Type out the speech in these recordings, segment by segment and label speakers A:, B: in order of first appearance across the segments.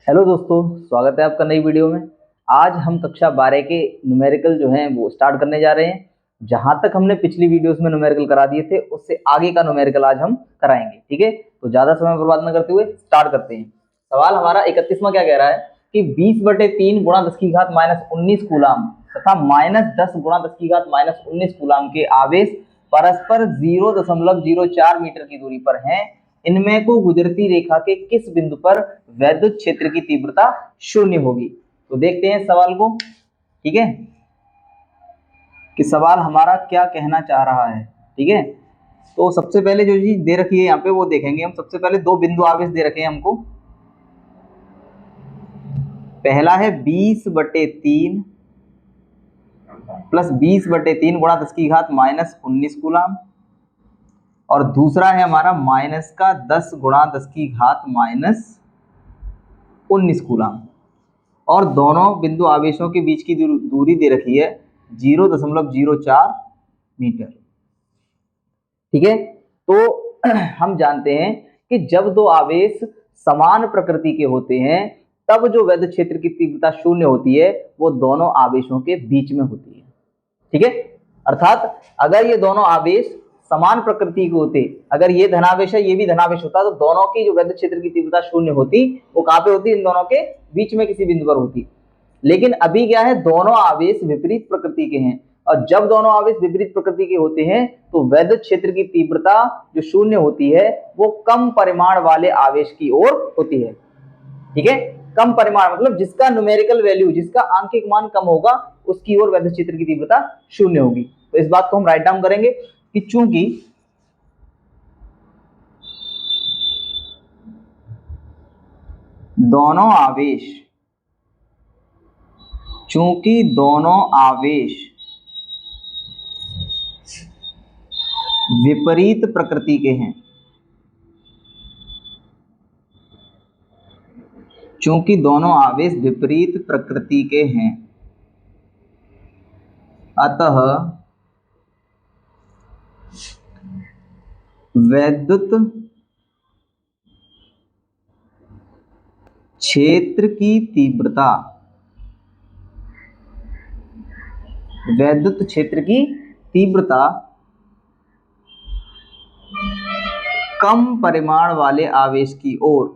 A: Hello दोस्तों, स्वागत है आपका नई वीडियो में। आज हम कक्षा 12 के न्यूमेरिकल जो हैं वो स्टार्ट करने जा रहे हैं। जहां तक हमने पिछली वीडियोस में न्यूमेरिकल करा दिए थे उससे आगे का न्यूमेरिकल आज हम कराएंगे। ठीक है, तो ज़्यादा समय बर्बाद न करते हुए स्टार्ट करते हैं। सवाल हमारा 31वां क्या कह रहा है कि 20/3 गुणा 10 की घात -19 कूलाम तथा -10 गुणा 10 की घात -19 कूलाम के आवेश परस्पर 0.04 मीटर की दूरी पर हैं। इनमें को गुजरती रेखा के किस बिंदु पर वैद्युत क्षेत्र की तीव्रता शून्य होगी। तो देखते हैं सवाल को। ठीक है, कि सवाल हमारा क्या कहना चाह रहा है। ठीक है, तो सबसे पहले जो चीज दे रखी है यहाँ पे वो देखेंगे हम। सबसे पहले दो बिंदु आवेश दे रखे हैं हमको। पहला है 20/3 प्लस 20/3 गुणा 10 की घात -19 कूलाम, और दूसरा है हमारा -10 गुणा 10 की घात -19 कूलाम। और दोनों बिंदु आवेशों के बीच की दूरी दे रखी है 0.04 मीटर। ठीक है, तो हम जानते हैं कि जब दो आवेश समान प्रकृति के होते हैं तब जो वैद्युत क्षेत्र की तीव्रता शून्य होती है वो दोनों आवेशों के बीच में होती है। ठीक है, अर्थात अगर ये दोनों आवेश समान प्रकृति के होते, अगर ये धनावेश है ये भी धनावेश होता, तो दोनों की जो वैद्युत क्षेत्र की तीव्रता शून्य होती वो कहां पे होती? इन दोनों के बीच में किसी बिंदु पर होती। लेकिन अभी क्या है, दोनों आवेश विपरीत प्रकृति के हैं, और जब दोनों आवेश विपरीत प्रकृति के होते हैं तो वैद्युत क्षेत्र की तीव्रता जो शून्य होती है वो कम परिमाण वाले आवेश की ओर होती है। ठीक है, कम परिमाण मतलब जिसका न्यूमेरिकल वैल्यू, जिसका आंकिक मान कम होगा उसकी ओर वैद्युत क्षेत्र की तीव्रता शून्य होगी। तो इस बात को हम राइट डाउन करेंगे कि चूंकि दोनों आवेश विपरीत प्रकृति के हैं, चूंकि दोनों आवेश विपरीत प्रकृति के हैं, अतः वैद्युत क्षेत्र की तीव्रता कम परिमाण वाले आवेश की ओर,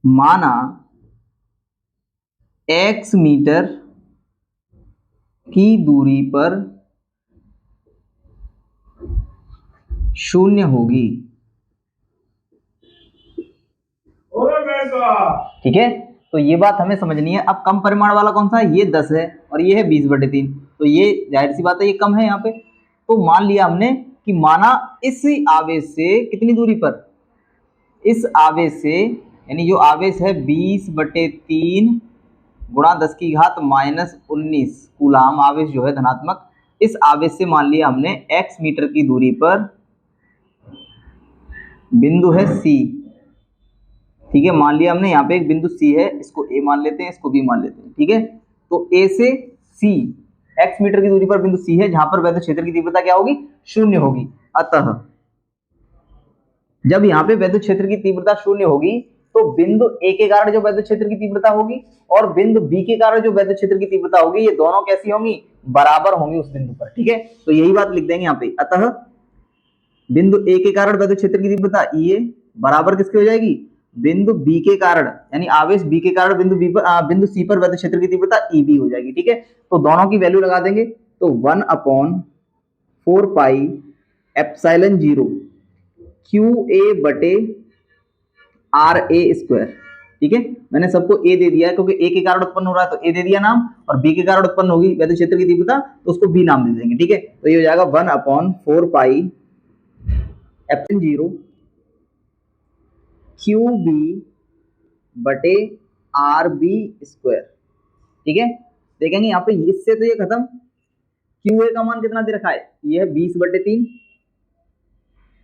A: माना x मीटर की दूरी पर शून्य होगी। ठीक है, तो ये बात हमें समझनी है। अब कम परिमाण वाला कौन सा है? ये 10 है और ये है 20/3, तो ये जाहिर सी बात है ये कम है यहाँ पे। तो मान लिया हमने कि माना इस आवेश से कितनी दूरी पर, इस आवेश से, यानी जो आवेश है 20/3 गुणा 10 की घात -19 कूलाम आवेश जो है धनात्मक, इस आवेश से मान लिया हमने x मीटर की दूरी पर बिंदु है C। ठीक है, मान लिया हमने यहाँ पे एक बिंदु C है, इसको A मान लेते हैं, इसको B मान लेते हैं। ठीक है, तो A से C x मीटर की दूरी पर बिंदु C है जहां पर वैद्युत क्षेत्र की तीव्रता क्या होगी? शून्य होगी। अतः जब यहाँ पे वैद्युत क्षेत्र की तीव्रता शून्य होगी तो बिंदु A के कारण जो वैद्युत क्षेत्र की तीव्रता होगी और बिंदु B के कारण जो वैद्युत क्षेत्र की तीव्रता होगी, ये दोनों कैसी होंगी? बराबर होंगी उस बिंदु पर। ठीक है, तो यही बात लिख देंगे यहाँ पे। अतः बिंदु A के कारण वैद्युत क्षेत्र की तीव्रता EA बराबर किसके हो जाएगी? बिंदु B के कारण, यानी आवेश B के कारण बिंदु C पर वैद्युत क्षेत्र की तीव्रता EB हो जाएगी। ठीक है, तो दोनों की वैल्यू लगा देंगे, तो 1/4 पाई एप्सिलॉन 0 QA/RA²। ठीक है, मैंने सबको A दे दिया है क्योंकि A के कारण उत्पन्न हो रहा है तो A दे दिया नाम, और B के कारण उत्पन्न होगी वैद्युत क्षेत्र की तीव्रता तो उसको B नाम दे देंगे। ठीक है, तो ये हो जाएगा 1/4 पाई एप्सिलॉन 0 QB/RB²। ठीक है, देखेंगे यहाँ पे इससे तो ये खत्म। QA का मान कितना दे रखा है? ये है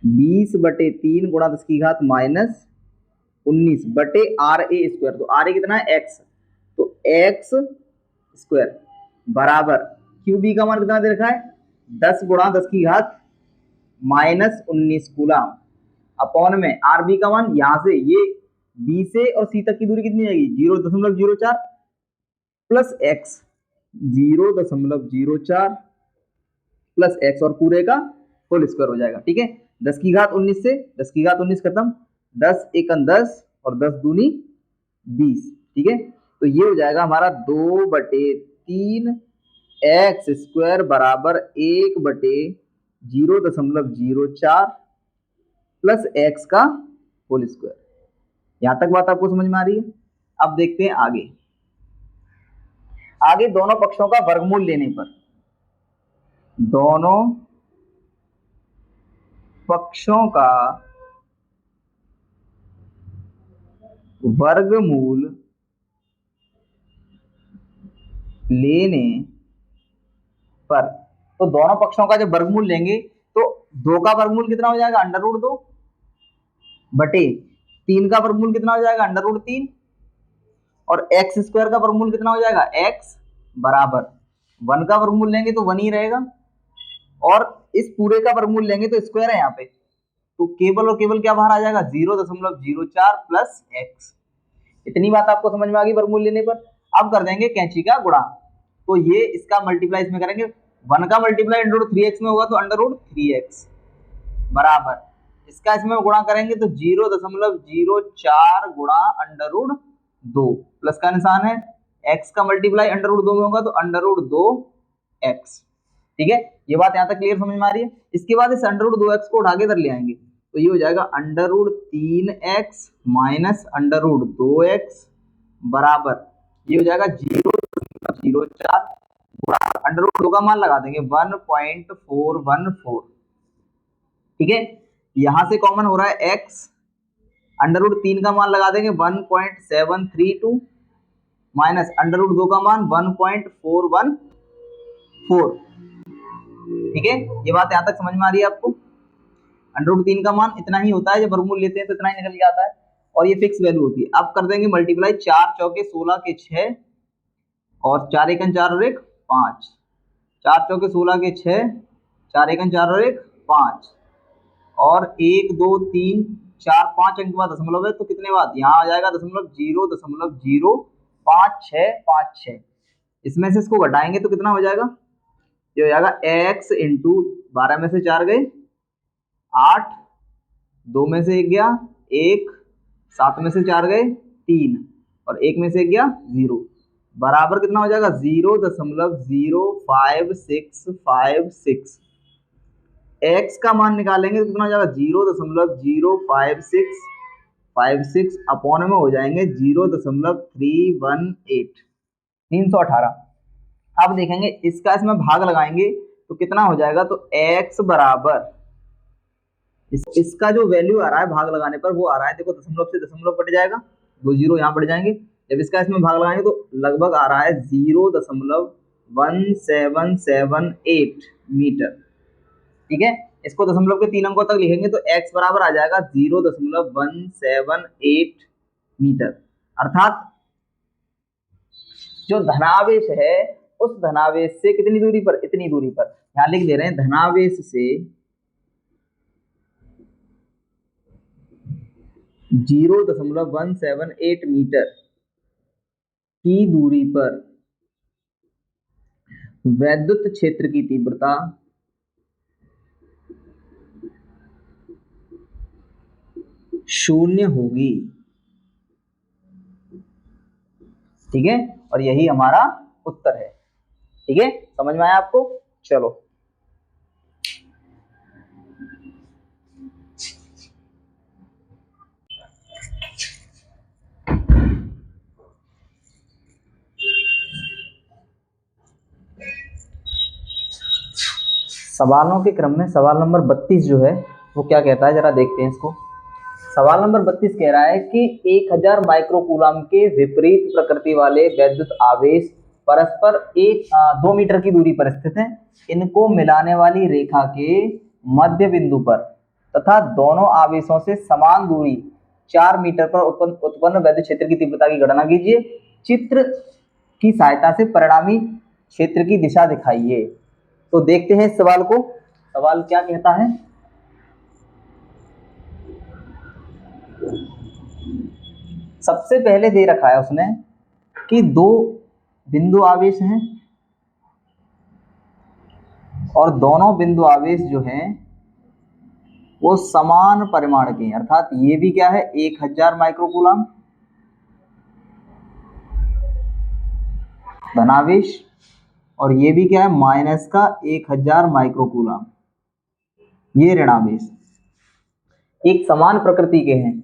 A: 20/3 गुणा 10 की घात -19/RA²। तो RA कितना है? X। तो एक्स स्क्वायर बराबर क्यू बी का मान कितना दे रखा है 10 गुणा 10 की घात -19 कूलम अपॉन में आर बी का मान यहां से ये बी से और सी तक की दूरी कितनी आएगी 0.04 प्लस एक्स 0.04 प्लस एक्स और पूरे का होल स्क्वायर हो जाएगा। ठीक है 10 की घात 19 से 10 की घात 19 खत्म 10 एकन 10 और 10 दूनी 20। ठीक है तो ये हो जाएगा हमारा 2/3 एक्स स्क्वायर बराबर 1/0.04 प्लस एक्स का होल स्क्वायर। यहां तक बात आपको समझ में आ रही है। अब देखते हैं आगे दोनों पक्षों का वर्गमूल लेने पर दोनों पक्षों का वर्गमूल लेने पर तो दोनों पक्षों का जब वर्गमूल लेंगे तो 2 का वर्गमूल कितना हो जाएगा √2 बटे 3 का वर्गमूल कितना हो जाएगा √3 और एक्स स्क्वायर का वर्गमूल कितना हो जाएगा एक्स बराबर 1 का वर्गमूल लेंगे तो 1 ही रहेगा और इस पूरे का वर्गमूल लेंगे तो स्क्वायर है यहाँ पे तो केवल और केवल क्या बाहर आ जाएगा 0.04 प्लस एक्स। इतनी बात आपको समझ में आ गई वर्गमूल लेने पर। अब कर देंगे कैंची का गुणा तो ये इसका मल्टीप्लाई इसमें करेंगे 1 का मल्टीप्लाई √3x में होगा तो √3x बराबर इसका इसमें गुणा करेंगे तो 0.04 गुणा √2 प्लस का निशान है x का मल्टीप्लाई √2 में होगा तो √2x। ठीक है ये बात यहां तक क्लियर समझ में आ रही है। इसके बाद इस √2x को उठा के इधर ले आएंगे तो ये हो जाएगा √3x माइनस √2x बराबर ये हो जाएगा 0.04 √2 का मान लगा देंगे 1.414। ठीक है यहां से कॉमन हो रहा है x √3 का मान लगा देंगे 1.732 माइनस √2 का मान 1.414। ठीक है ये बात यहां तक समझ में आ रही है आपको। √3 का मान इतना ही होता है जब वर्गमूल लेते हैं तो इतना ही निकल के आता है और ये फिक्स वैल्यू होती है। अब कर देंगे मल्टीप्लाई 4 चौके 16 के 6 और 4 एकन 4 और 1 5 4 चौके 16 के 6 4 एकन 4 और 1 5 और 1 2 3 4 5 अंक बाद दशमलव है तो कितने बाद यहाँ आ जाएगा 0.05656। इसमें से इसको घटाएंगे तो कितना हो जाएगा ये हो जाएगा x इंटू 12 में से 4 गए 8 2 में से 1 गया 1 7 में से 4 गए 3 और 1 में से 1 गया 0 बराबर कितना हो जाएगा 0.05656। x का मान निकालेंगे तो कितना हो जाएगा 0.05656 अपॉन में हो जाएंगे 0.318। अब देखेंगे इसका इसमें भाग लगाएंगे तो कितना हो जाएगा तो x बराबर इसका जो वैल्यू आ रहा है भाग लगाने पर वो आ रहा है देखो दशमलव से दशमलव कट जाएगा 2 0 यहाँ बढ़ जाएंगे। जब इसका इसमें भाग लगाएंगे तो लगभग आ रहा है 0.1778 मीटर। ठीक है इसको दशमलव के 3 अंकों तक लिखेंगे तो x बराबर आ जाएगा 0.178 मीटर। अर्थात जो धनावेश है उस धनावेश से कितनी दूरी पर इतनी दूरी पर यहां लिख दे रहे हैं धनावेश से 0.178 मीटर की दूरी पर वैद्युत क्षेत्र की तीव्रता शून्य होगी। ठीक है और यही हमारा उत्तर है। ठीक है समझ में आया आपको। चलो सवालों के क्रम में सवाल नंबर 32 जो है वो क्या कहता है जरा देखते हैं इसको। सवाल नंबर 32 कह रहा है कि 1000 माइक्रोकूलम के विपरीत प्रकृति वाले वैद्युत आवेश परस्पर 2 मीटर की दूरी पर स्थित हैं। इनको मिलाने वाली रेखा के मध्य बिंदु पर तथा दोनों आवेशों से समान दूरी 4 मीटर पर उत्पन्न वैद्युत क्षेत्र की तीव्रता की गणना कीजिए। चित्र की सहायता से परिणामी क्षेत्र की दिशा दिखाइए। तो देखते हैं इस सवाल को। सवाल क्या कहता है? सबसे पहले दे रखा है उसने कि दो बिंदु आवेश हैं और दोनों बिंदु आवेश जो हैं वो समान परिमाण के हैं, अर्थात ये भी क्या है 1000 माइक्रोकूलम धनावेश और ये भी क्या है माइनस का 1000 माइक्रोकूलम ये ऋणावेश, एक समान प्रकृति के हैं।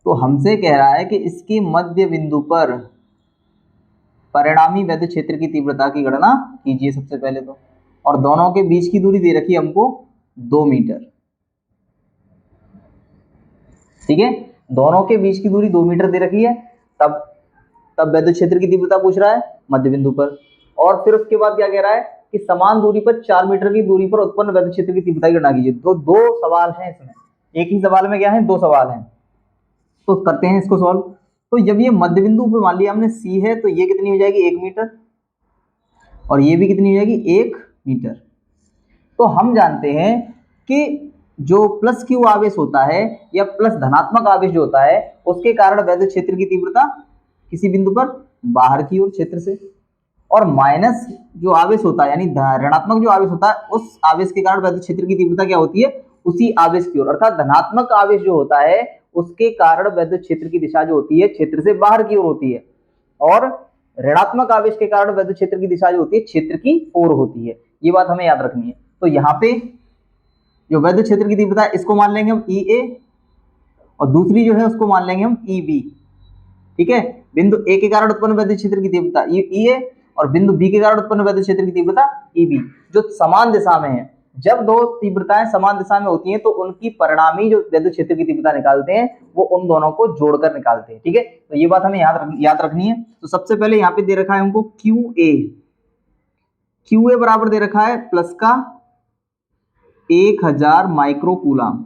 A: तो हमसे कह रहा है कि इसके मध्य बिंदु पर परिणामी वैद्युत क्षेत्र की तीव्रता की गणना कीजिए सबसे पहले तो। और दोनों के बीच की दूरी दे रखी है हमको 2 मीटर। ठीक है, दोनों के बीच की दूरी 2 मीटर दे रखी है। तब वैद्युत क्षेत्र की तीव्रता पूछ रहा है मध्य बिंदु पर। और फिर उसके बाद क्या कह रहा है कि समान दूरी पर 4 मीटर की दूरी पर उत्पन्न वैद्युत क्षेत्र की तीव्रता की गणना कीजिए। तो 2 सवाल हैं इसमें, एक ही सवाल में क्या है 2 सवाल हैं। तो करते हैं इसको सॉल्व। तो जब ये मध्य बिंदु पे मान लिया हमने C है तो ये कितनी हो जाएगी 1 मीटर और ये भी कितनी हो जाएगी 1 मीटर। तो हम जानते हैं कि जो प्लस क्यू आवेश होता है या प्लस धनात्मक आवेश जो होता है उसके कारण वैद्युत क्षेत्र की तीव्रता किसी बिंदु पर बाहर की ओर क्षेत्र से, और माइनस जो आवेश होता है यानी ऋणात्मक जो आवेश होता है उस आवेश के कारण वैद्युत क्षेत्र की तीव्रता क्या होती है उसी आवेश की ओर, अर्थात धनात्मक आवेश जो होता है उसके कारण वैद्युत क्षेत्र की दिशा जो होती है क्षेत्र से बाहर की ओर होती है और ऋणात्मक आवेश के कारण वैद्युत क्षेत्र की दिशा जो होती है क्षेत्र की ओर होती है। ये बात हमें याद रखनी है। तो यहाँ पे जो वैद्युत क्षेत्र की तीव्रता है इसको मान लेंगे हम EA और दूसरी जो है उसको मान लेंगे हम EB। ठीक है, बिंदु A के कारण उत्पन्न वैद्युत क्षेत्र की तीव्रता EA और बिंदु B के कारण उत्पन्न वैद्युत क्षेत्र की तीव्रता EB जो समान दिशा में है। जब दो तीव्रताएं समान दिशा में होती हैं तो उनकी परिणामी जो वैद्युत क्षेत्र की तीव्रता निकालते हैं वो उन दोनों को जोड़कर निकालते हैं। ठीक है, तो ये बात हमें याद रखनी है। तो सबसे पहले यहाँ पे दे रखा है हमको QA बराबर दे रखा है प्लस का 1000 माइक्रोकूलम।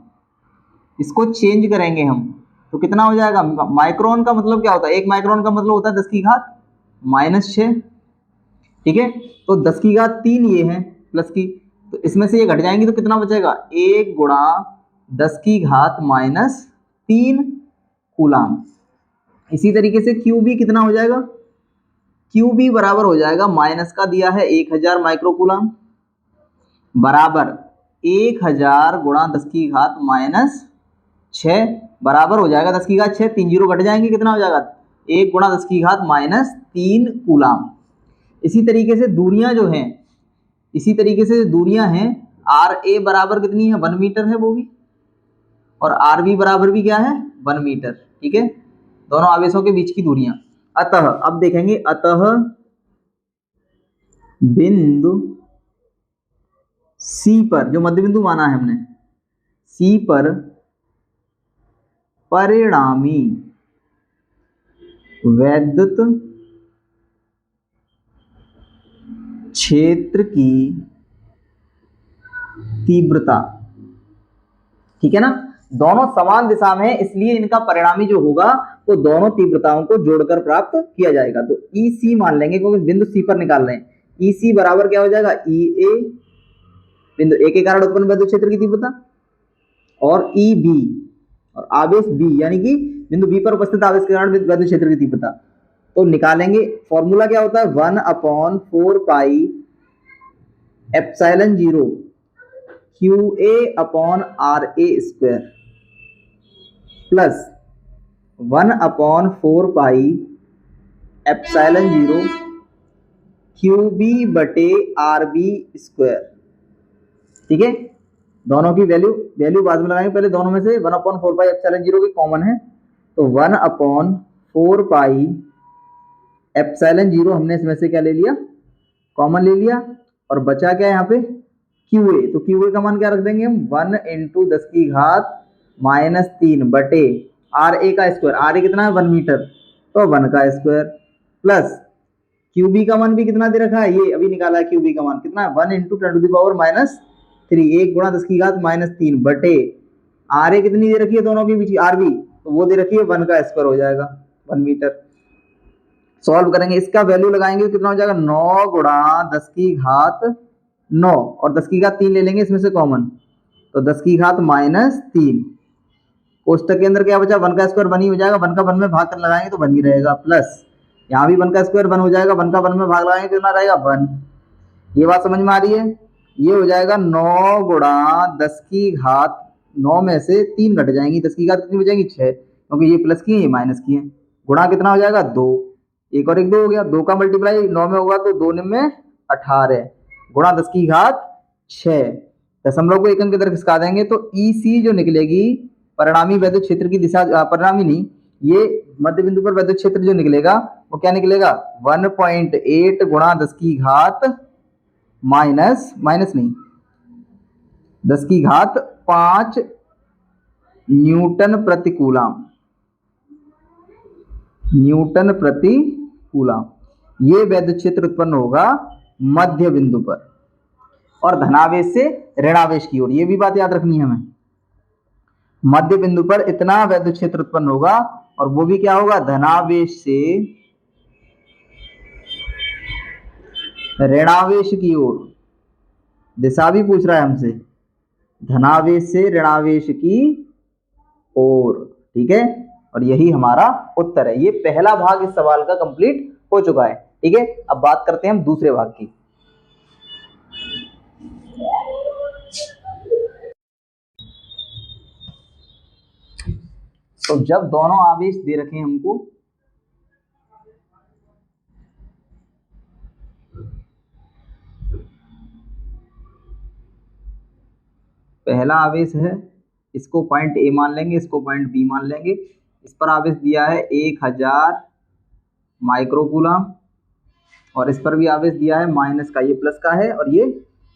A: इसको चेंज करेंगे हम तो कितना हो जाएगा, माइक्रोन का मतलब क्या होता है 1 माइक्रोन का मतलब होता है 10 की घात -6। ठीक है, तो 10 की घात 3 ये है प्लस की, तो इसमें से ये घट जाएंगी तो कितना बचेगा 1 गुणा 10 की घात -3 कूलम। इसी तरीके से QB कितना हो जाएगा, QB बराबर हो जाएगा माइनस का दिया है 1000 माइक्रोकूलम बराबर 1000 गुणा 10 की घात -6 बराबर हो जाएगा 10 की घात 6, 3 जीरो घट जाएंगे कितना हो जाएगा 1 गुणा 10 की घात -3 कूलम। इसी तरीके से दूरियां जो हैं RA बराबर कितनी है 1 मीटर है वो भी, और RB बराबर भी क्या है 1 मीटर। ठीक है, दोनों आवेशों के बीच की दूरियां। अतः अब देखेंगे, अतः बिंदु C पर जो मध्य बिंदु माना है हमने C पर परिणामी वैद्युत क्षेत्र की तीव्रता, ठीक है ना, दोनों समान दिशा में है इसलिए इनका परिणामी जो होगा वो दोनों तीव्रताओं को जोड़कर प्राप्त किया जाएगा। तो EC मान लेंगे क्योंकि बिंदु C पर निकाल रहे हैं। EC बराबर क्या हो जाएगा EA बिंदु A के कारण उत्पन्न वैद्युत क्षेत्र की तीव्रता और EB और आवेश B यानी कि बिंदु B पर उपस्थित आवेश के कारण वैद्युत क्षेत्र की तीव्रता। तो निकालेंगे, फॉर्मूला क्या होता है 1/4 pi epsilon 0 QA/RA square plus 1/4 pi epsilon 0 QB/RB square. ठीक है, दोनों की वैल्यू बाद में लगाएंगे, पहले दोनों में से 1/4 पाई एप्सिलॉन 0 की कॉमन है तो 1/4 पाई एप्सिलॉन 0 हमने इसमें से क्या ले लिया कॉमन ले लिया और बचा क्या यहाँ पे QA। तो QA का मान क्या रख देंगे हम 1 × 10 की घात -3 बटे RA का स्क्वायर, RA कितना है 1 मीटर तो 1 का स्क्वायर प्लस QB का मान भी कितना दे रखा है ये अभी निकाला है, QB का मान कितना है 1 × 10⁻³ 1 गुणा 10 की घात -3 बटे RA कितनी दे रखी है दोनों के बीच RB तो वो दे रखी है 1 का स्क्वायर हो जाएगा 1 मीटर। सॉल्व करेंगे, इसका वैल्यू लगाएंगे तो कितना हो जाएगा, 9 गुणा 10 की घात 9 और 10 की घात 3 ले लेंगे इसमें से कॉमन, तो 10 की घात -3। कोष्टक के अंदर क्या बचा, 1 का स्क्वायर 1 ही हो जाएगा, 1 का 1 में भाग कर लगाएंगे तो 1 ही रहेगा, प्लस यहाँ भी 1 का स्क्वायर 1 हो जाएगा, 1 का 1 में भाग लगाएंगे तो कितना रहेगा 1। ये बात समझ में आ रही है। ये हो जाएगा 9 गुणा 10 की घात 9 में से 3 घट जाएंगी, 10 की घात कितनी बचेगी 6, क्योंकि ये प्लस की है ये माइनस की है। गुणा कितना हो जाएगा 2, एक और एक 2 हो गया, 2 का मल्टीप्लाई 9 में होगा तो 2 में 18 गुणा 10 की घात 6, दशमलव को एक अंक इधर खिसका देंगे तो EC जो निकलेगी परिणामी वैद्युत क्षेत्र की दिशा, परिणामी नहीं, ये मध्य बिंदु पर वैद्युत क्षेत्र जो निकलेगा वो क्या निकलेगा 1.8 गुणा 10 की घात माइनस नहीं 10 की घात 5 न्यूटन प्रति कूलम, न्यूटन प्रति कूलम। ये वैद्युत क्षेत्र उत्पन्न होगा मध्य बिंदु पर और धनावेश से ऋणावेश की ओर, ये भी बात याद रखनी है हमें। मध्य बिंदु पर इतना वैद्युत क्षेत्र उत्पन्न होगा और वो भी क्या होगा, धनावेश से ऋणावेश की ओर। दिशा भी पूछ रहा है हमसे, धनावेश से ऋणावेश की ओर, ठीक है। और यही हमारा उत्तर है। ये पहला भाग इस सवाल का कंप्लीट हो चुका है, ठीक है। अब बात करते हैं हम दूसरे भाग की। तो जब दोनों आवेश दे रखे हैं हमको, पहला आवेश है, इसको पॉइंट ए मान लेंगे, इसको पॉइंट बी मान लेंगे। इस पर आवेश दिया है 1000 माइक्रोकूलम और इस पर भी आवेश दिया है माइनस का, ये प्लस का है और ये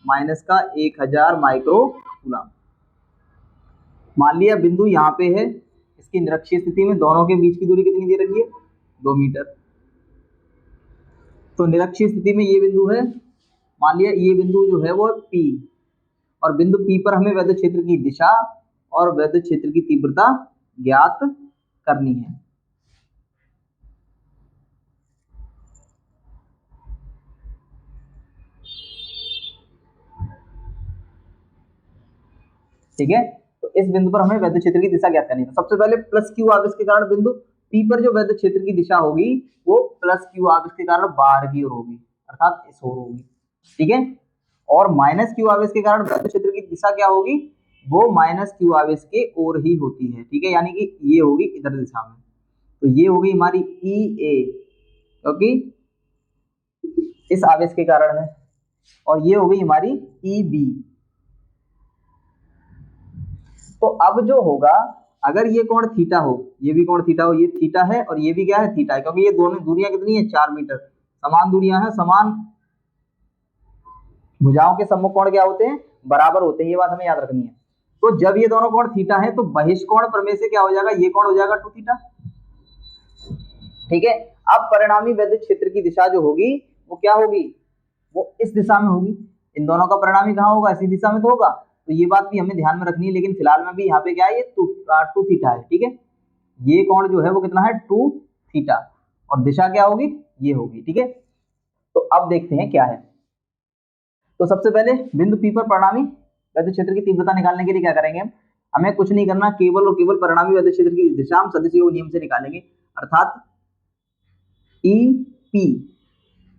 A: माइनस का 1000 माइक्रोकूलम। मान लिया बिंदु यहाँ पे है, इसकी निरक्षीय स्थिति में दोनों के बीच की दूरी कितनी दे रखी है, 2 मीटर। तो निरक्षीय स्थिति में ये बिंदु है, मान लिया ये बिंदु जो है वो है P और बिंदु P पर हमें वैद्युत क्षेत्र की दिशा और वैद्युत क्षेत्र की तीव्रता ज्ञात करनी है। ठीक है, तो इस बिंदु पर हमें वैद्युत क्षेत्र की दिशा ज्ञात करनी है। तो सबसे पहले प्लस Q आवेश के कारण बिंदु P पर जो वैद्युत क्षेत्र की दिशा होगी वो प्लस Q आवेश के कारण बाहर की ओर होगी, अर्थात इस ओर होगी, ठीक है। और माइनस Q आवेश के कारण वैद्युत क्षेत्र की दिशा क्या होगी, वो माइनस Q आवेश के ओर ही होती है, ठीक है, यानी कि ये होगी इधर दिशा में। तो ये होगी हमारी EA, क्योंकि इस आवेश के कारण है, और ये होगी हमारी EB। तो अब जो होगा, अगर ये कोण थीटा हो, ये भी कोण थीटा हो, ये थीटा है और ये भी क्या है, थीटा है, क्योंकि ये दोनों दूरियां कितनी है, 4 मीटर, समान दूरियां हैं। समान भुजाओं के सम्मुख कोण क्या होते हैं, बराबर होते हैं, ये बात हमें याद रखनी है। तो जब ये दोनों कोण थीटा है तो बहिष्कोण प्रमेय से क्या हो जाएगा, ये कोण हो जाएगा 2 थीटा, ठीक है। अब परिणामी वैद्युत क्षेत्र की दिशा जो होगी वो क्या होगी, वो इस दिशा में होगी। इन दोनों का परिणामी कहाँ होगा, इसी दिशा में तो होगा। तो ये बात भी हमें ध्यान में रखनी है, लेकिन फिलहाल में भी यहाँ पे क्या है, ये 2 थीटा है, ठीक है। ये कोण जो है वो कितना है, 2 थीटा, और दिशा क्या होगी, ये होगी, ठीक है। तो अब देखते हैं क्या है। तो सबसे पहले बिंदु P पर परिणामी वैद्युत क्षेत्र की तीव्रता निकालने के लिए क्या करेंगे, हमें कुछ नहीं करना, केवल और केवल परिणामी वैद्युत क्षेत्र की दिशा हम सदिश योग नियम से निकालेंगे, अर्थात EP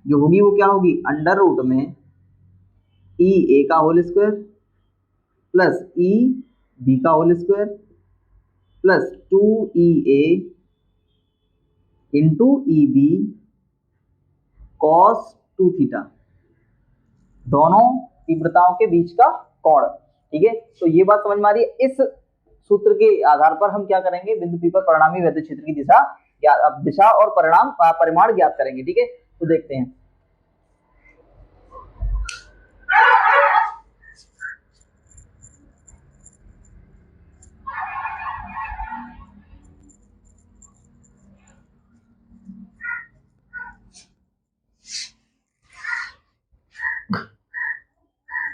A: जो होगी वो क्या होगी, अंडर रूट में EA का होल स्क्वायर प्लस EB का whole square plus 2EA into EB cos 2 theta, दोनों तीव्रताओं के बीच का कोण, ठीक है। तो ये बात समझ में आ रही है। इस सूत्र के आधार पर हम क्या करेंगे, बिंदु P पर परिणामी वैद्युत क्षेत्र की दिशा और परिमाण ज्ञात करेंगे, ठीक है। तो देखते हैं।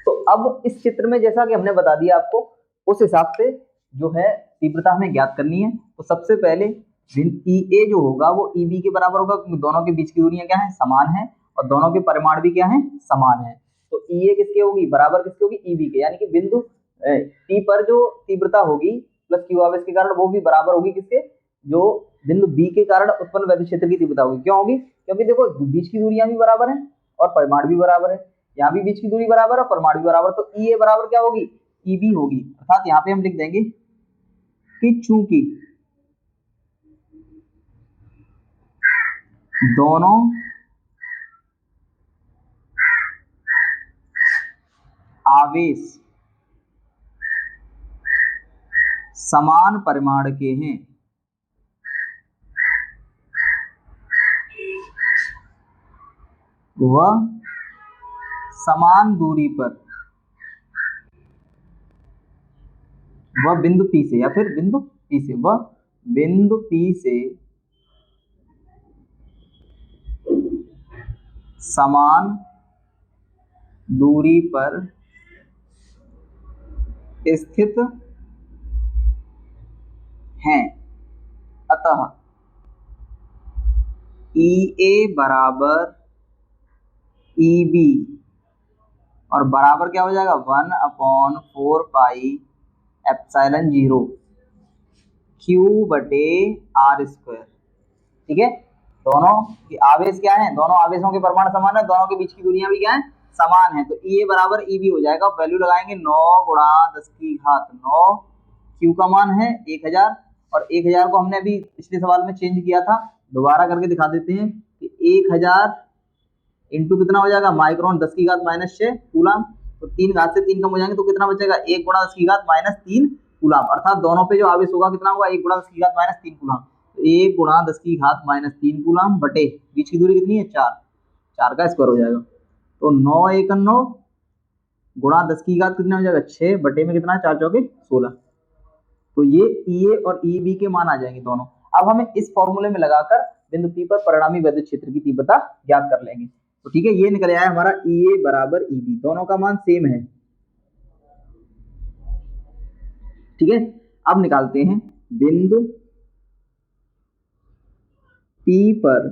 A: तो अब इस चित्र में जैसा कि हमने बता दिया आपको, उस हिसाब से जो है तीव्रता हमें ज्ञात करनी है। तो सबसे पहले ई ए जो होगा वो ई बी के बराबर होगा, क्योंकि दोनों के बीच की दूरियां क्या है, समान है, और दोनों के परिमाण भी क्या है, समान है। तो ई ए किसके होगी, बराबर किसके होगी, ई बी के, यानी कि बिंदु टी पर जो तीव्रता होगी प्लस क्यू आवेश के कारण वो भी बराबर होगी किसके, जो बिंदु बी के कारण उत्पन्न विद्युत क्षेत्र की तीव्रता होगी। क्यों होगी, क्योंकि देखो बीच की दूरियां भी बराबर है और परिमाण भी बराबर है, यहाँ भी बीच की दूरी बराबर है और परिमाण भी बराबर, तो ई ए बराबर क्या होगी, ई बी होगी। अर्थात यहाँ पे हम लिख देंगे कि चूंकि दोनों आवेश समान परिमाण के हैं, वह समान दूरी पर, वह बिंदु P से, या फिर बिंदु P से, वह बिंदु P से समान दूरी पर स्थित हैं। अतः ई ए बराबर ई बी, और बराबर क्या हो जाएगा, 1/4 पाई एप्सिलॉन 0 क्यू बटे आर स्क्वायर। ठीक है, दोनों के आवेश क्या है, दोनों आवेशों के परिमाण समान है, दोनों के बीच की दूरियां भी क्या है, समान है, तो ई ए बराबर ई बी हो जाएगा। वैल्यू लगाएंगे 9 गुणा 10 की घात 9, क्यू का मान है 1000, और 1000 को हमने अभी पिछले सवाल में चेंज किया था, दोबारा करके दिखा देते हैं कि 1000 इंटू कितना हो जाएगा, माइक्रोन 10 की घात -6 कूलम, तो 3 घात से 3 कम हो जाएंगे तो कितना बचेगा, 1 गुणा 10 की घात -3 कूलम, अर्थात दोनों पे जो आवेश होगा कितना होगा, 1 गुणा 10 की घात -3 कूलम, तो 1 गुणा 10 की घात -3 कूलम बटे बीच की दूरी कितनी है, 4, 4 का स्क्वायर हो जाएगा, तो 9 1 9 गुणा 10 की घात कितना हो जाएगा, 6 बटे में कितना है, 4 चौके 16, तो ये ई ए और ई बी के मान आ जाएंगे दोनों। अब हमें इस फॉर्मूले में लगाकर बिंदु पी पर परिणामी विद्युत क्षेत्र की तीव्रता ज्ञात कर लेंगे। तो ठीक है, ये निकल आया हमारा ई ए बराबर ई बी, दोनों का मान सेम है। ठीक है, अब निकालते हैं बिंदु पी पर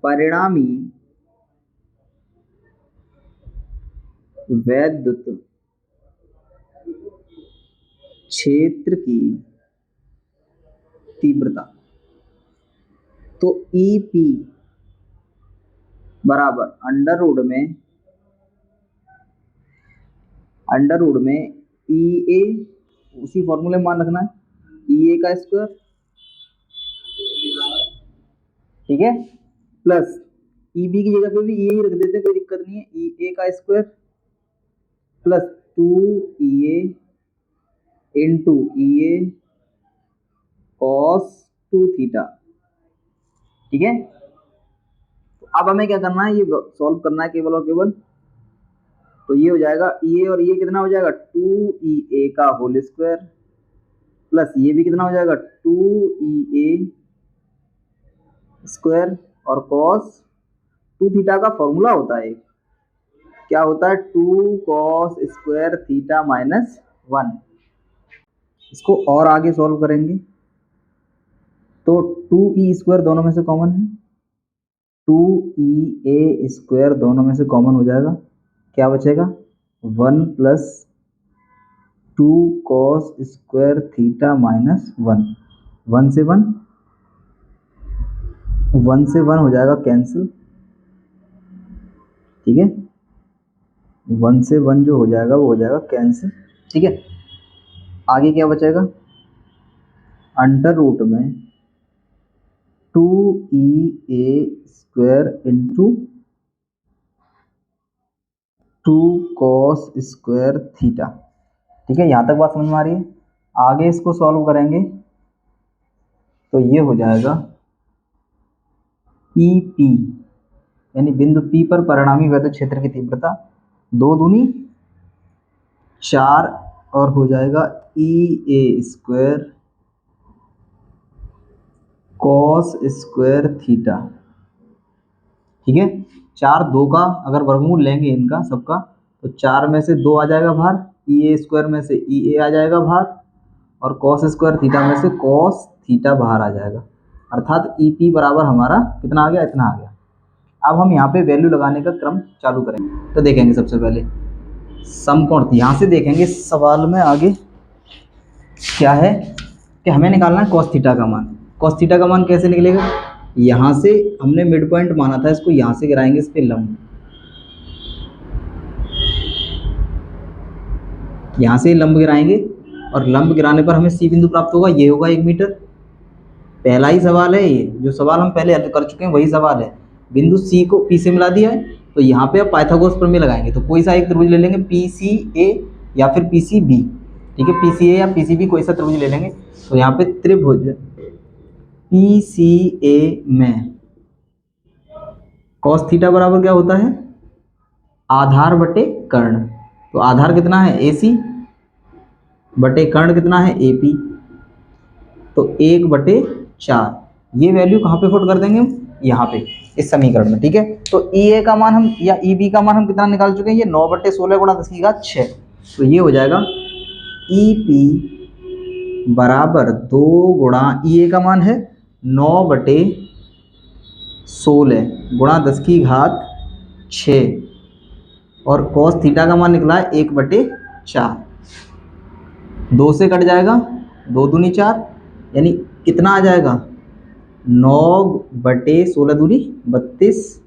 A: परिणामी विद्युत क्षेत्र की तीव्रता। तो ई पी बराबर अंडर रूट में ई ए, उसी फॉर्मूले में मान रखना है, ई ए का स्क्वायर, ठीक है, प्लस ई बी की जगह पे भी ई ए ही रख देते हैं, कोई दिक्कत नहीं है, ई ए का स्क्वायर प्लस 2 ई ए इंटू ई ए कॉस 2 थीटा। ठीक है, तो अब हमें क्या करना है, ये सॉल्व करना है केवल और केवल, तो ये हो जाएगा ई ए और ये कितना हो जाएगा, 2 ई ए का होल स्क्वायर प्लस ये भी कितना हो जाएगा, 2 ई ए स्क्वायर, और कॉस 2 थीटा का फॉर्मूला होता है, क्या होता है, 2 कॉस स्क्वायर थीटा -1। इसको और आगे सॉल्व करेंगे तो 2 ई स्क्वायर दोनों में से कॉमन है, 2 ई ए स्क्वायर दोनों में से कॉमन हो जाएगा, क्या बचेगा, 1 प्लस 2 कॉस स्क्वायर थीटा -1, 1 से 1 हो जाएगा कैंसिल। ठीक है, 1 से 1 जो हो जाएगा वो हो जाएगा कैंसिल। ठीक है, आगे क्या बचेगा, अंडर रूट में 2 e a square into 2 cos square theta. ठीक है, यहाँ तक बात समझ में आ रही है। आगे इसको सॉल्व करेंगे तो ये हो जाएगा ई पी, यानी बिंदु पी पर परिणामी विद्युत क्षेत्र की तीव्रता 2 दूनी 4, और हो जाएगा ई a square cos square theta. ठीक है, 4 2 का अगर वर्गमूल लेंगे इनका सबका, तो 4 में से 2 आ जाएगा बाहर, ई ए स्क्वायर में से ई ए आ जाएगा बाहर, और कॉस स्क्वायर थीटा में से कॉस थीटा बाहर आ जाएगा, अर्थात ई पी बराबर हमारा कितना आ गया, इतना आ गया। अब हम यहाँ पे वैल्यू लगाने का क्रम चालू करेंगे। तो देखेंगे सबसे पहले समकोण, यहाँ से देखेंगे सवाल में आगे क्या है कि हमें निकालना है कॉस थीटा का मान। कॉस थीटा का मान कैसे निकलेगा, यहाँ से हमने मिड पॉइंट माना था, इसको यहाँ से गिराएंगे इस पे लंब, यहाँ से लंब गिराएंगे और लंब गिराने पर हमें सी बिंदु प्राप्त होगा, ये होगा 1 मीटर। पहला ही सवाल है ये, जो सवाल हम पहले हल कर चुके हैं वही सवाल है। बिंदु सी को पी से मिला दिया है, तो यहाँ पे अब पाइथागोरस प्रमेय लगाएंगे। तो कोई सा एक त्रिभुज ले लेंगे, पी सी ए या फिर पी सी बी, ठीक है, पी सी ए या पी सी बी कोई सा त्रिभुज ले लेंगे। तो यहाँ पे त्रिभुज पी सी ए में कॉस थीटा बराबर क्या होता है, आधार बटे कर्ण। तो आधार कितना है ए सी, बटे कर्ण कितना है ए पी, तो 1/4। ये वैल्यू कहाँ पे पुट कर देंगे हम, यहाँ पे इस समीकरण में, ठीक है। तो ई ए का मान हम या ई बी का मान हम कितना निकाल चुके हैं, ये 9/16 गुणा 10 की घात 6। तो ये हो जाएगा ई पी बराबर 2 गुणा, ई ए का मान है 9/16 गुणा 10 की घात 6, और कॉस थीटा का मान निकला है 1/4। 2 से कट जाएगा, 2 दूनी 4, यानी कितना आ जाएगा 9/16 दूनी 32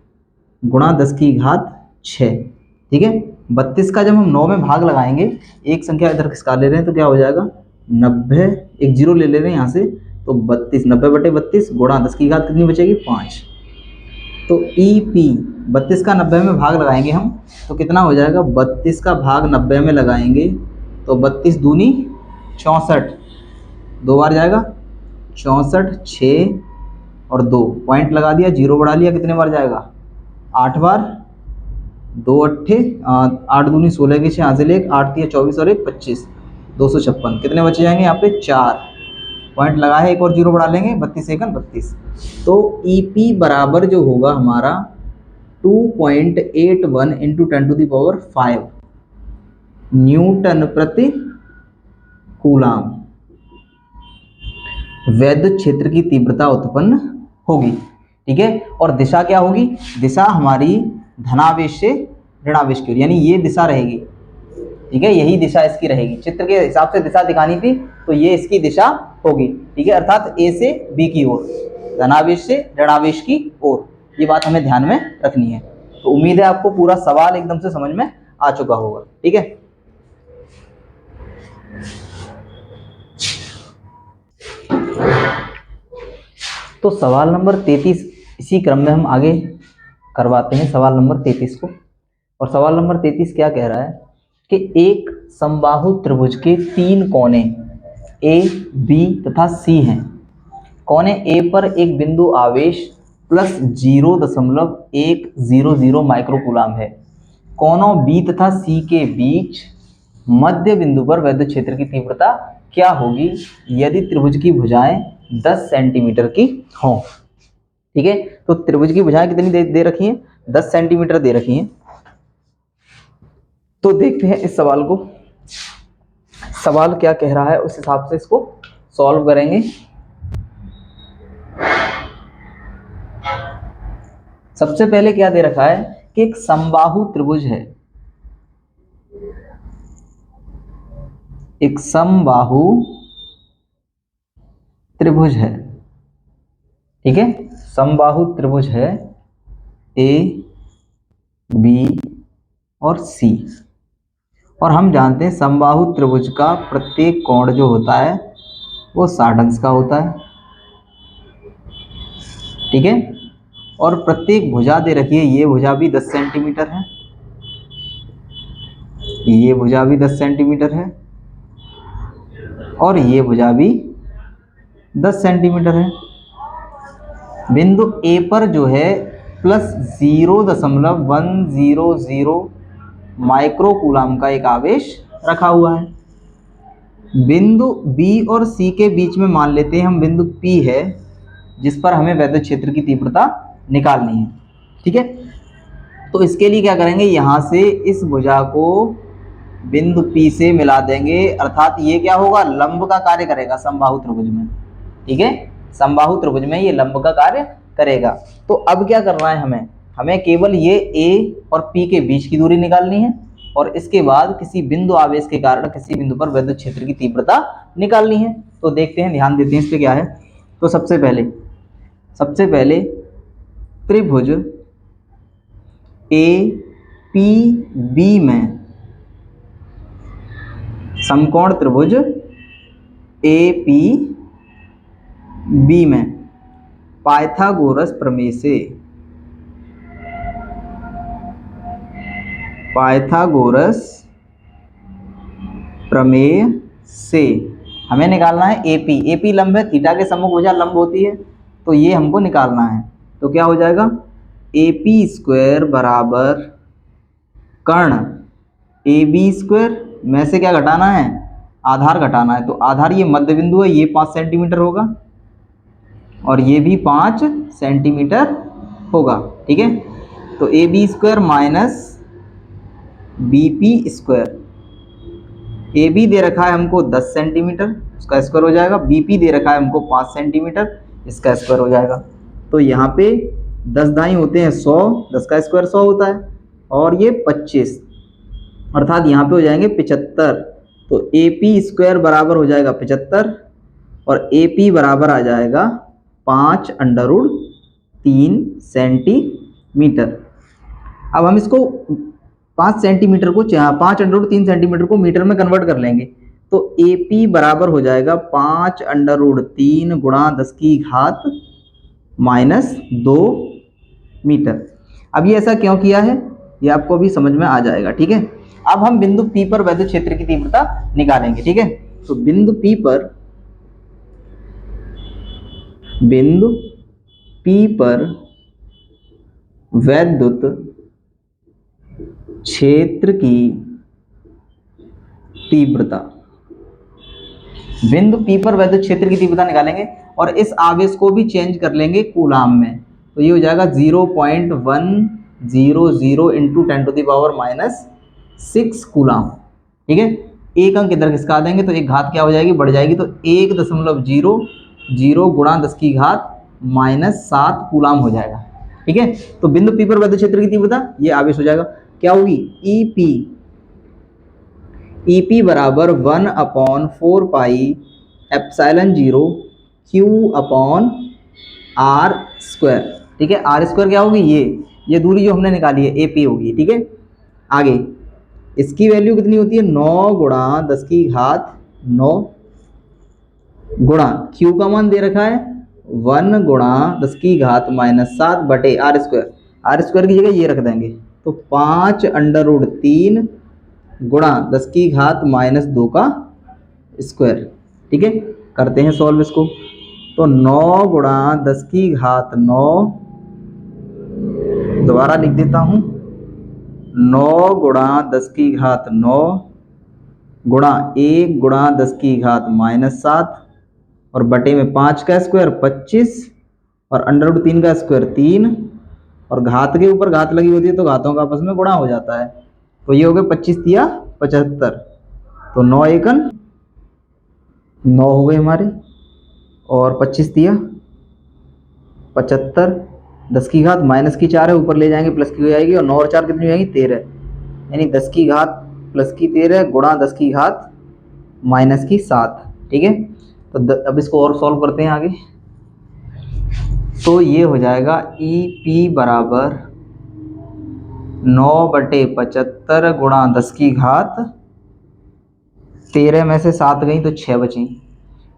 A: गुणा 10 की घात 6, ठीक है। 32 का जब हम 9 में भाग लगाएंगे, एक संख्या इधर खिसका ले रहे हैं तो क्या हो जाएगा 90, एक जीरो ले ले रहे हैं यहाँ से, तो 32 90/32 गुणा 10 की घात कितनी बचेगी 5। तो ई पी 32 का 90 में भाग लगाएंगे हम, तो कितना हो जाएगा 32 का भाग 90 में लगाएंगे तो 32 दूनी 64, 2 बार जाएगा 64, 6 और 2 पॉइंट लगा दिया, जीरो बढ़ा लिया, कितने बार जाएगा 8 बार, 2 अट्ठे 8 दूनी 16 की 6 यहाँ से ले 8 दिया 24 और 1 25, 256, कितने बचे जाएंगे यहाँ पे 4 पॉइंट लगा है, एक और जीरो बढ़ा लेंगे 32 एकन 32। तो ई पी बराबर जो होगा हमारा 2.81 इंटू 10⁵ न्यूटन प्रति कूलाम वैद्युत क्षेत्र की तीव्रता उत्पन्न होगी, ठीक है। और दिशा क्या होगी, दिशा हमारी धनावेश से ऋणावेश की ओर, यानी ये दिशा रहेगी, ठीक है, यही दिशा इसकी रहेगी। चित्र के हिसाब से दिशा दिखानी थी तो ये इसकी दिशा होगी, ठीक है, अर्थात ए से बी की ओर, धनावेश से ऋणावेश की ओर। ये बात हमें ध्यान में रखनी है। तो उम्मीद है आपको पूरा सवाल एकदम से समझ में आ चुका होगा, ठीक है। तो सवाल नंबर 33 इसी क्रम में हम आगे करवाते हैं सवाल नंबर 33 को। और सवाल नंबर 33 क्या कह रहा है कि एक समबाहु त्रिभुज के 3 कोने ए, बी तथा सी हैं। कोने ए पर एक बिंदु आवेश प्लस 0.100 माइक्रोकूलाम है। कोनों बी तथा सी के बीच मध्य बिंदु पर वैद्युत क्षेत्र की तीव्रता क्या होगी यदि त्रिभुज की भुजाएं 10 सेंटीमीटर की हों, ठीक है। तो त्रिभुज की भुजाएं कितनी दे रखी हैं, 10 सेंटीमीटर दे रखी हैं। तो देखते हैं इस सवाल को, सवाल क्या कह रहा है, उस हिसाब से इसको सॉल्व करेंगे। सबसे पहले क्या दे रखा है कि एक समबाहु त्रिभुज है, एक समबाहु त्रिभुज है, ठीक है, समबाहु त्रिभुज है ए, बी और सी। और हम जानते हैं समबाहु त्रिभुज का प्रत्येक कोण जो होता है वो 60 अंश का होता है, ठीक है। और प्रत्येक भुजा दे रखी है, ये भुजा भी 10 सेंटीमीटर है, ये भुजा भी 10 सेंटीमीटर है और ये भुजा भी 10 सेंटीमीटर है। बिंदु ए पर जो है प्लस 0.100 माइक्रोकूलाम का एक आवेश रखा हुआ है। बिंदु बी और सी के बीच में मान लेते हैं हम बिंदु पी है जिस पर हमें वैद्युत क्षेत्र की तीव्रता निकालनी है, ठीक है। तो इसके लिए क्या करेंगे, यहाँ से इस भुजा को बिंदु P से मिला देंगे, अर्थात ये क्या होगा, लंब का कार्य करेगा समबाहु त्रिभुज में। ठीक है, समबाहु त्रिभुज में ये लंब का कार्य करेगा। तो अब क्या करना है हमें केवल ये A और P के बीच की दूरी निकालनी है, और इसके बाद किसी बिंदु आवेश के कारण किसी बिंदु पर विद्युत क्षेत्र की तीव्रता निकालनी है। तो देखते हैं, ध्यान देते हैं इस पे क्या है। तो सबसे पहले त्रिभुज APB में, समकोण त्रिभुज APB में पाइथागोरस प्रमेय से हमें निकालना है AP लंब है, थीटा के सम्मुख भुजा लंब होती है, तो ये हमको निकालना है। तो क्या हो जाएगा, AP स्क्वायर बराबर कर्ण AB स्क्वायर में से क्या घटाना है, आधार घटाना है। तो आधार ये मध्य बिंदु है, ये 5 सेंटीमीटर होगा और ये भी 5 सेंटीमीटर होगा। ठीक है, तो AB square minus BP square, AB दे रखा है हमको 10 सेंटीमीटर, उसका स्क्वायर हो जाएगा। BP दे रखा है हमको 5 सेंटीमीटर, इसका स्क्वायर हो जाएगा। तो यहाँ पे 10 दाई होते हैं 100, 10 का स्क्वायर 100 होता है, और ये 25, अर्थात यहाँ पे हो जाएंगे 75। तो AP स्क्वायर बराबर हो जाएगा 75 और AP बराबर आ जाएगा 5√3 सेंटीमीटर। अब हम इसको 5 सेंटीमीटर को 5√3 सेंटीमीटर को मीटर में कन्वर्ट कर लेंगे। तो AP बराबर हो जाएगा 5√3 गुणा 10 की घात -2 मीटर। अब ये ऐसा क्यों किया है, ये आपको अभी समझ में आ जाएगा। ठीक है, अब हम बिंदु P पर विद्युत क्षेत्र की तीव्रता निकालेंगे। ठीक है, तो बिंदु P पर विद्युत क्षेत्र की तीव्रता, बिंदु P पर विद्युत क्षेत्र की तीव्रता निकालेंगे और इस आवेश को भी चेंज कर लेंगे कूलाम में। तो ये हो जाएगा 0.100 इंटू 10⁻⁻6 कूलाम। ठीक है, एक अंक इधर खिसका देंगे तो एक घात क्या हो जाएगी, बढ़ जाएगी। तो 1.00 गुणा 10 की घात -7 कूलाम हो जाएगा। ठीक है, तो बिंदु P पर विद्युत क्षेत्र की तीव्रता ये आवेश हो जाएगा, क्या होगी, EP बराबर 1/4 पाई एप्सिलॉन 0 Q/r स्क्वायर। ठीक है, R स्क्वायर क्या होगी, ये दूरी जो हमने निकाली है AP होगी। ठीक है, आगे इसकी वैल्यू कितनी होती है, 9 गुणा 10 की घात 9 गुणा Q का मान दे रखा है 1 गुणा 10 की घात -7 बटे R स्क्वायर। R स्क्वायर की जगह ये रख देंगे, तो 5√3 गुणा 10 की घात -2 का स्क्वायर। ठीक है, करते हैं सॉल्व इसको। तो 9 गुणा 10 की घात 9, दोबारा लिख देता हूँ, 9 गुणा 10 की घात 9 गुणा 1 गुणा 10 की घात -7 और बटे में 5 का स्क्वायर 25 और √3 का स्क्वायर 3, और घात के ऊपर घात लगी होती है तो घातों का आपस में गुणा हो जाता है। तो ये हो गए 25 तिया 75, तो 9 एकन 9 हो गए हमारे, और 25 तिया 75, 10 की घात -4 है, ऊपर ले जाएंगे प्लस की हो जाएगी, और 9 और 4 कितनी हो जाएगी 13, यानी 10 की घात प्लस की 13 गुणा 10 की घात -7। ठीक है, तो अब इसको और सॉल्व करते हैं आगे। तो ये हो जाएगा EP बराबर 9/75 गुणा 10 की घात 13 में से 7 गई तो 6 बची,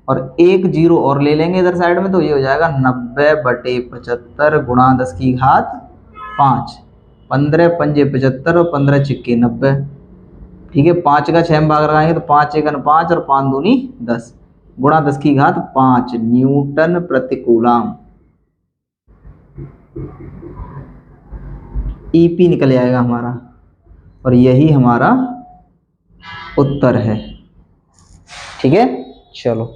A: और 1 0 और ले लेंगे इधर साइड में, तो ये हो जाएगा 90/75 गुणा 10 की घात 5, 15 पंजे 75 और 15 छिक्के 90। ठीक है, 5 का 6 में भाग लगाएंगे तो 5 एकन 5 और 5 दूनी 10 गुणा 10 की घात 5 न्यूटन प्रति कूलाम। EP निकल जाएगा हमारा, और यही हमारा उत्तर है। ठीक है, चलो।